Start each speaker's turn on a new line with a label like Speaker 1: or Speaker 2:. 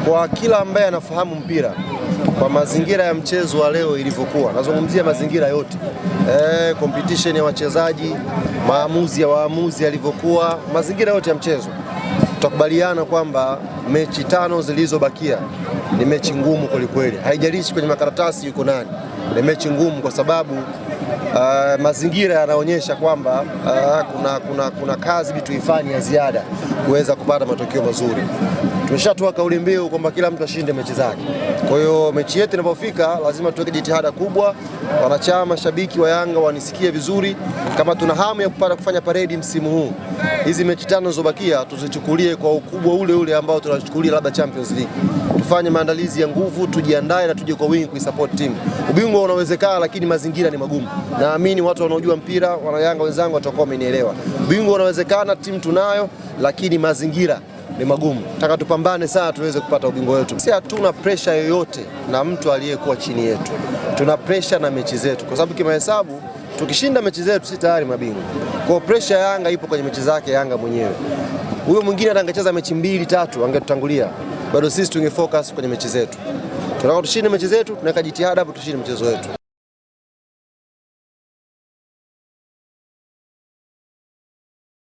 Speaker 1: Kwa kila ambaye anafahamu mpira, kwa mazingira ya mchezo wa leo ilivyokuwa, nazungumzia mazingira yote, competition ya wachezaji, maamuzi ya waamuzi yalivyokuwa, mazingira yote ya mchezo, tutakubaliana kwamba mechi 5 zilizobakia ni mechi ngumu kwelikweli. Haijalishi kwenye makaratasi yuko nani, ni mechi ngumu kwa sababu mazingira yanaonyesha kwamba kuna kazi tuifanye ya ziada kuweza kupata matokeo mazuri. Tumeshatoa kauli mbiu kwamba kila mtu ashinde mechi zake. Kwa hiyo mechi yetu inapofika lazima tuweke jitihada kubwa. Wanachama, shabiki wa Yanga wanisikie vizuri, kama tuna hamu ya kufanya paredi msimu huu, hizi mechi 5 zilizobakia tuzichukulie kwa ukubwa ule ule ambao tunachukulia labda Champions League. Tufanye maandalizi ya nguvu, tujiandae na tuje kwa wingi kuisupport team. Ubingwa unawezekana, lakini mazingira ni magumu. Naamini watu wanaojua mpira, wana Yanga wenzangu watakuwa wamenielewa. Ubingwa unawezekana, timu tunayo, lakini mazingira ni magumu. Nataka tupambane sana tuweze kupata ubingwa wetu. Sisi hatuna pressure yoyote na mtu aliyekuwa chini yetu. Tuna pressure na mechi zetu, kwa sababu kimahesabu tukishinda mechi zetu si tayari mabingwa. Kwa pressure ya Yanga ipo kwenye mechi zake Yanga mwenyewe. Huyo mwingine atangecheza mechi 2 3 angetutangulia. Bado sisi tungefocus kwenye mechi zetu. Tunataka tushinde mechi zetu, tunaweka jitihada hapo tushinde mchezo wetu.